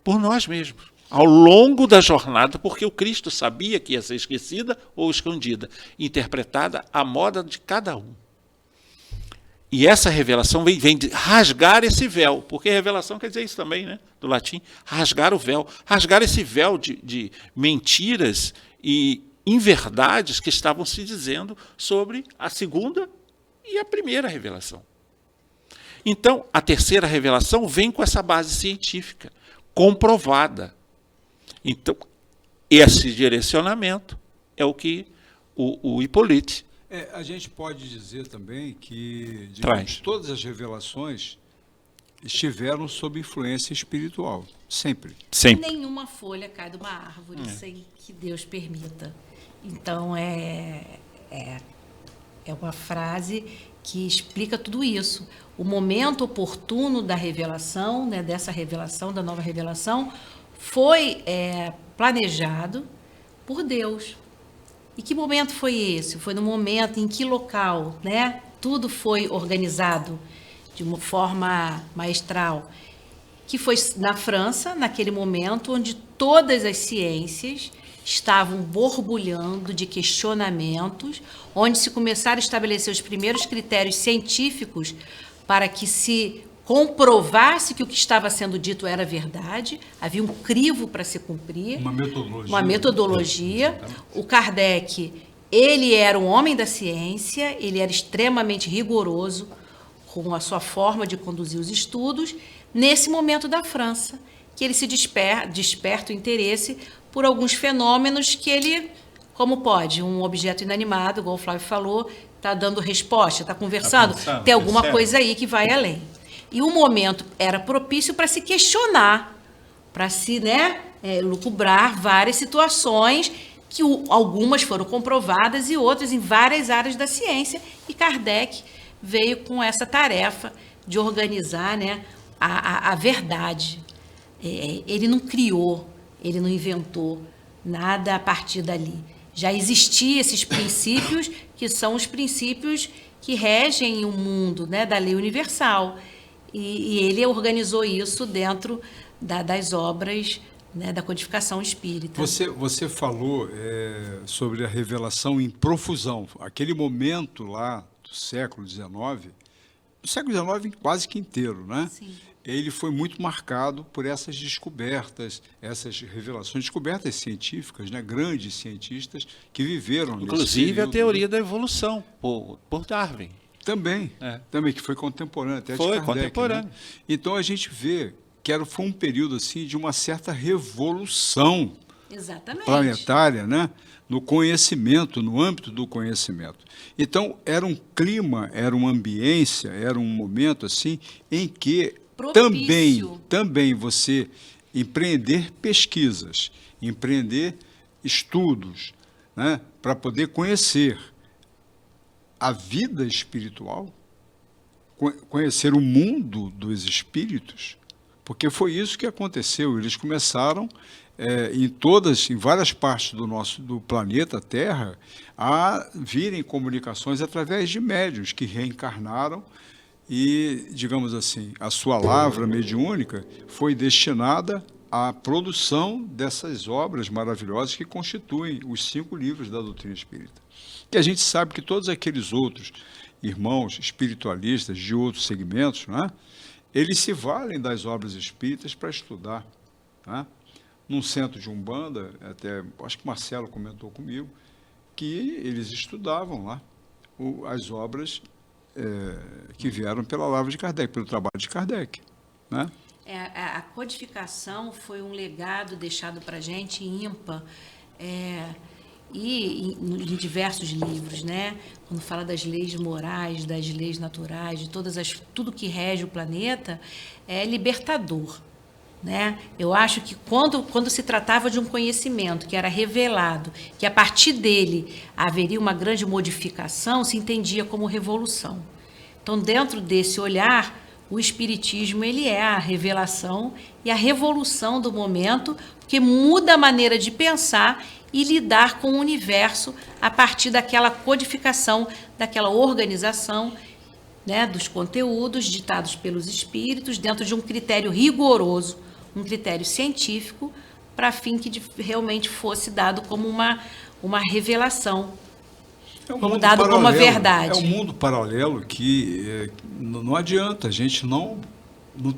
Por nós mesmos. Ao longo da jornada, porque o Cristo sabia que ia ser esquecida ou escondida, interpretada à moda de cada um. E essa revelação vem de rasgar esse véu, porque revelação quer dizer isso também, né? Do latim, rasgar o véu. Rasgar esse véu de mentiras e inverdades que estavam se dizendo sobre a segunda e a primeira revelação. Então, a terceira revelação vem com essa base científica, comprovada. Então, esse direcionamento é o que o Hippolyte A gente pode dizer também que, digamos, todas as revelações estiveram sob influência espiritual, sempre. Sempre. Nenhuma folha cai de uma árvore sem que Deus permita. Então, é uma frase que explica tudo isso. O momento oportuno da revelação, né, dessa revelação, da nova revelação, foi planejado por Deus. E que momento foi esse? Foi no momento em que local, né? Tudo foi organizado de uma forma maestral, que foi na França, naquele momento onde todas as ciências estavam borbulhando de questionamentos, onde se começaram a estabelecer os primeiros critérios científicos para que se comprovasse que o que estava sendo dito era verdade, havia um crivo para se cumprir. Uma metodologia. O Kardec, ele era um homem da ciência, ele era extremamente rigoroso com a sua forma de conduzir os estudos, nesse momento da França, que ele se desperta o interesse por alguns fenômenos que ele, como pode, um objeto inanimado, igual o Flávio falou, está dando resposta, está conversando, tem alguma coisa aí que vai além. E o momento era propício para se questionar, para se lucubrar várias situações, que algumas foram comprovadas e outras em várias áreas da ciência. E Kardec veio com essa tarefa de organizar, né, a verdade. Ele não criou, ele não inventou nada a partir dali. Já existiam esses princípios, que são os princípios que regem o mundo, né, da lei universal. E ele organizou isso dentro das obras, né, da codificação espírita. Você falou sobre a revelação em profusão. Aquele momento lá do século XIX, do século XIX quase que inteiro, né? Sim. Ele foi muito marcado por essas descobertas, essas revelações, descobertas científicas, né? Grandes cientistas que viveram nesse Inclusive período, a teoria da evolução, por Darwin. Também, que foi contemporâneo, até foi de Kardec. contemporâneo. Né? Então a gente vê que foi um período assim de uma certa revolução planetária, né? No conhecimento, no âmbito do conhecimento. Então era um clima, era uma ambiência, era um momento assim em que também você empreender pesquisas, empreender estudos, né? Para poder conhecer a vida espiritual, conhecer o mundo dos espíritos, porque foi isso que aconteceu. Eles começaram em várias partes do planeta Terra a virem comunicações através de médiuns que reencarnaram e, digamos assim, a sua lavra mediúnica foi destinada à produção dessas obras maravilhosas que constituem os 5 livros da doutrina espírita. E a gente sabe que todos aqueles outros irmãos espiritualistas de outros segmentos, né, eles se valem das obras espíritas para estudar. Né? Num centro de Umbanda, até acho que Marcelo comentou comigo, que eles estudavam lá as obras que vieram pela lavra de Kardec, pelo trabalho de Kardec. Né? A codificação foi um legado deixado para a gente ímpar. em diversos livros, né? Quando fala das leis morais, das leis naturais, de tudo que rege o planeta, é libertador, né? Eu acho que quando se tratava de um conhecimento que era revelado, que a partir dele haveria uma grande modificação, se entendia como revolução. Então, dentro desse olhar, o Espiritismo ele é a revelação e a revolução do momento, porque muda a maneira de pensar e lidar com o universo a partir daquela codificação, daquela organização, né, dos conteúdos ditados pelos espíritos, dentro de um critério rigoroso, um critério científico, para fim que realmente fosse dado como uma revelação, como dado como uma verdade. É um mundo paralelo que não adianta, a gente não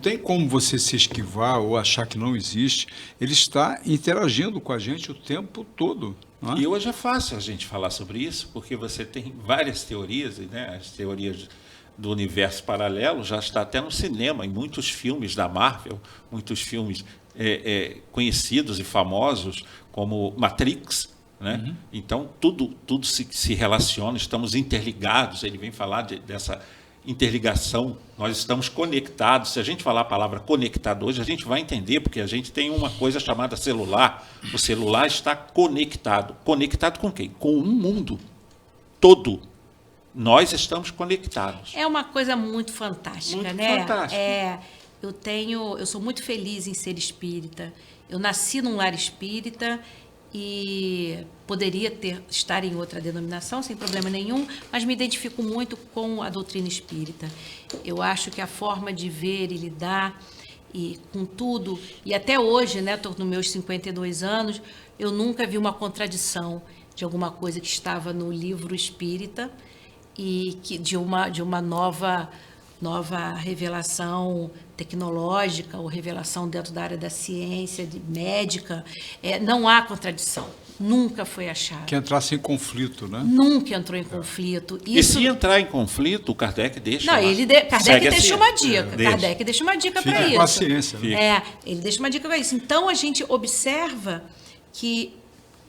tem como você se esquivar ou achar que não existe. Ele está interagindo com a gente o tempo todo. Não é? E hoje é fácil a gente falar sobre isso, porque você tem várias teorias, né? As teorias do universo paralelo já está até no cinema, em muitos filmes da Marvel, muitos filmes conhecidos e famosos, como Matrix. Né? Uhum. Então, tudo se relaciona, estamos interligados. Ele vem falar dessa interligação, nós estamos conectados. Se a gente falar a palavra conectado hoje, a gente vai entender, porque a gente tem uma coisa chamada celular. O celular está conectado. Conectado com quem? Com um mundo todo. Nós estamos conectados. É uma coisa muito fantástica, muito né? Fantástica. Eu sou muito feliz em ser espírita. Eu nasci num lar espírita e poderia estar em outra denominação, sem problema nenhum, mas me identifico muito com a doutrina espírita. Eu acho que a forma de ver e lidar e com tudo, e até hoje, né, estou nos meus 52 anos, eu nunca vi uma contradição de alguma coisa que estava no livro espírita e que de uma nova revelação tecnológica ou revelação dentro da área da ciência, médica. Não há contradição. Nunca foi achado. Que entrasse em conflito, né? Nunca entrou em conflito. E se entrar em conflito, o Kardec deixa. Não, Kardec deixa uma dica. Kardec deixa uma dica para isso. Com a ciência, né? Ele deixa uma dica para isso. Então, a gente observa que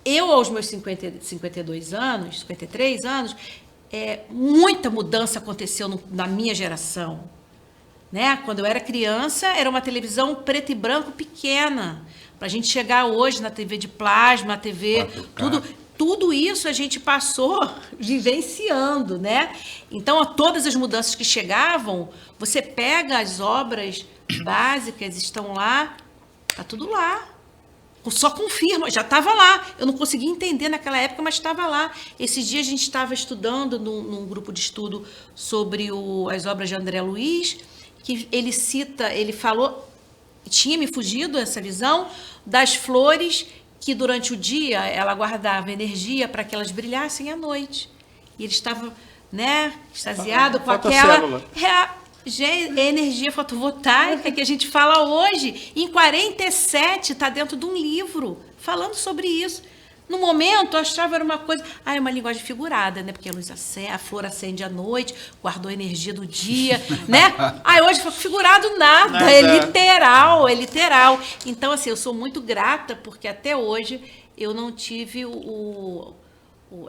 eu, aos meus 53 anos, muita mudança aconteceu na minha geração. Né? Quando eu era criança, era uma televisão preto e branco pequena. Para a gente chegar hoje na TV de plasma, na TV, tudo isso a gente passou vivenciando, né? Então, todas as mudanças que chegavam, você pega as obras básicas, estão lá, está tudo lá. Só confirma, já estava lá. Eu não conseguia entender naquela época, mas estava lá. Esses dias a gente estava estudando num grupo de estudo sobre as obras de André Luiz, que ele falou, tinha me fugido essa visão, das flores que durante o dia ela guardava energia para que elas brilhassem à noite. E ele estava, né, extasiado com aquela energia fotovoltaica que a gente fala hoje. Em 47 está dentro de um livro falando sobre isso. No momento, eu achava que era uma coisa... é uma linguagem figurada, né? Porque a flor acende à noite, guardou a energia do dia, né? Hoje foi figurado nada. É literal. Então, assim, eu sou muito grata, porque até hoje eu não tive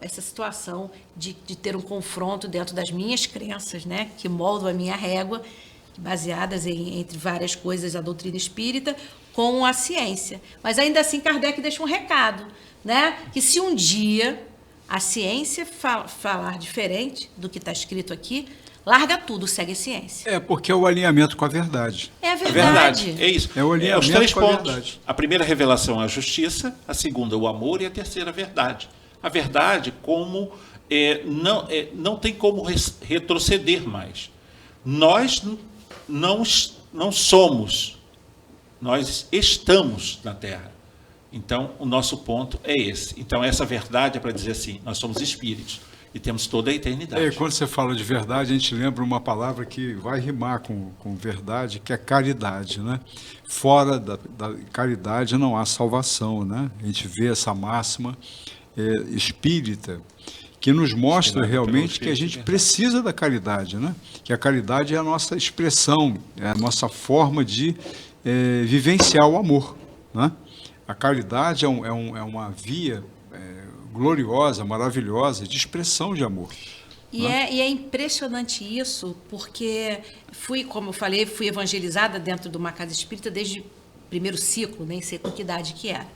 essa situação de ter um confronto dentro das minhas crenças, né? Que moldam a minha régua, baseadas entre várias coisas, a doutrina espírita, com a ciência. Mas ainda assim, Kardec deixa um recado, né? Que se um dia a ciência falar diferente do que está escrito aqui, larga tudo, segue a ciência. Porque é o alinhamento com a verdade. É a verdade. É isso. É o alinhamento os 3 com pontos. A verdade. A primeira revelação é a justiça, a segunda o amor e a terceira a verdade. A verdade como não tem como retroceder mais. Nós não somos, nós estamos na Terra. Então, o nosso ponto é esse. Então, essa verdade é para dizer assim, nós somos espíritos e temos toda a eternidade. Quando você fala de verdade, a gente lembra uma palavra que vai rimar com verdade, que é caridade, né? Fora da caridade não há salvação, né? A gente vê essa máxima espírita, que nos mostra realmente que a gente precisa da caridade, né? Que a caridade é a nossa expressão, é a nossa forma de vivenciar o amor, né? A caridade é uma via gloriosa, maravilhosa, de expressão de amor. E é impressionante isso, porque como eu falei, fui evangelizada dentro de uma casa espírita desde o primeiro ciclo, nem sei com que idade que era.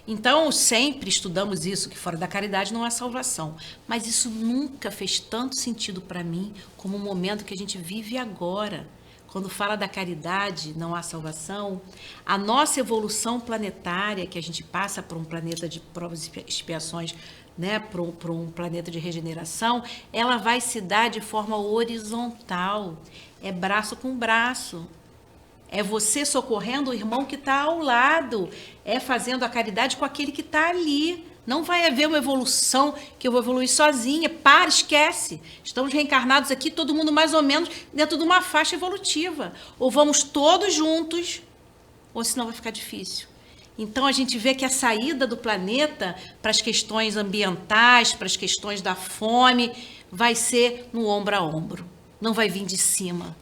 Então, sempre estudamos isso, que fora da caridade não há salvação. Mas isso nunca fez tanto sentido para mim como o momento que a gente vive agora. Quando fala da caridade, não há salvação, a nossa evolução planetária, que a gente passa por um planeta de provas e expiações, né, para um planeta de regeneração, ela vai se dar de forma horizontal, é braço com braço. É você socorrendo o irmão que está ao lado, é fazendo a caridade com aquele que está ali. Não vai haver uma evolução que eu vou evoluir sozinha. Esquece. Estamos reencarnados aqui, todo mundo mais ou menos dentro de uma faixa evolutiva. Ou vamos todos juntos, ou senão vai ficar difícil. Então, a gente vê que a saída do planeta para as questões ambientais, para as questões da fome, vai ser no ombro a ombro. Não vai vir de cima.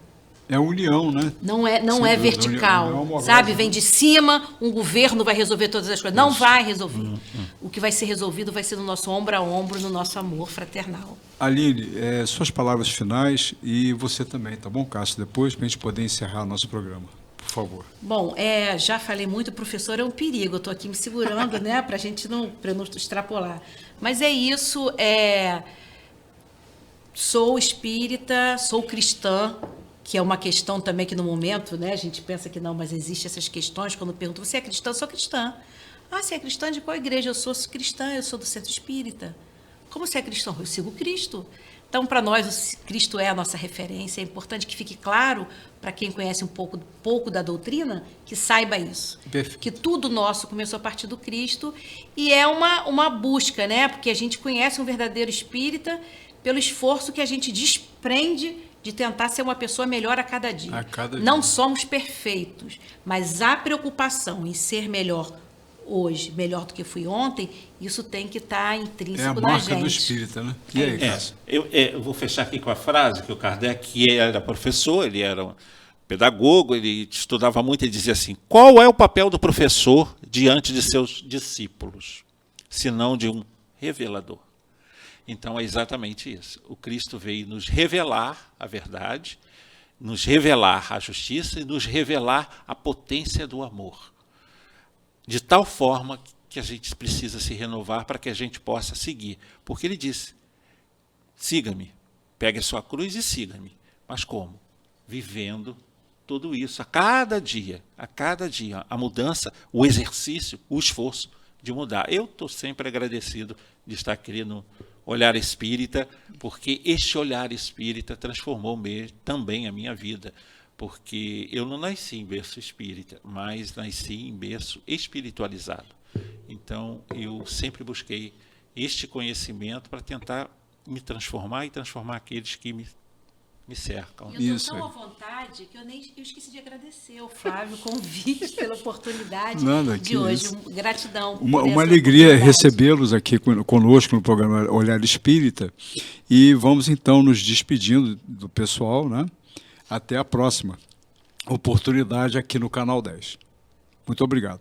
É a união, né? Não é vertical, sabe? Vem de cima, um governo vai resolver todas as coisas. Não vai resolver. O que vai ser resolvido vai ser no nosso ombro a ombro, no nosso amor fraternal. Aline, suas palavras finais e você também, tá bom, Cássio? Depois, para a gente poder encerrar nosso programa, por favor. Bom, já falei muito, o professor é um perigo. Eu estou aqui me segurando, né? Para a gente não extrapolar. Mas é isso. Sou espírita, sou cristã, que é uma questão também que no momento, né, a gente pensa que não, mas existem essas questões. Quando pergunto, você é cristã? Eu sou cristã. Você é cristã de qual igreja? Eu sou cristã, eu sou do Centro Espírita. Como você é cristão? Eu sigo Cristo. Então, para nós, Cristo é a nossa referência. É importante que fique claro, para quem conhece um pouco da doutrina, que saiba isso. Perfeito. Que tudo nosso começou a partir do Cristo. E é uma busca, né? Porque a gente conhece um verdadeiro espírita pelo esforço que a gente desprende de tentar ser uma pessoa melhor a cada dia. Não somos perfeitos, mas a preocupação em ser melhor hoje, melhor do que fui ontem, isso tem que estar intrínseco na gente. É a marca do espírita, né? E aí, Cássio? Eu vou fechar aqui com a frase que o Kardec, que era professor, ele era um pedagogo, ele estudava muito, ele dizia assim: qual é o papel do professor diante de seus discípulos, senão de um revelador? Então, é exatamente isso. O Cristo veio nos revelar a verdade, nos revelar a justiça e nos revelar a potência do amor. De tal forma que a gente precisa se renovar para que a gente possa seguir. Porque ele disse, siga-me, pegue a sua cruz e siga-me. Mas como? Vivendo tudo isso a cada dia, a mudança, o exercício, o esforço de mudar. Eu estou sempre agradecido de estar aqui no Olhar Espírita, porque este olhar espírita transformou também a minha vida, porque eu não nasci em berço espírita, mas nasci em berço espiritualizado. Então, eu sempre busquei este conhecimento para tentar me transformar e transformar aqueles que me cercam. Eu estou tão à vontade que eu esqueci de agradecer ao Flávio o convite pela oportunidade de hoje. Gratidão. Uma alegria recebê-los aqui conosco no programa Olhar Espírita. E vamos então nos despedindo do pessoal, né? Até a próxima oportunidade aqui no Canal 10. Muito obrigado.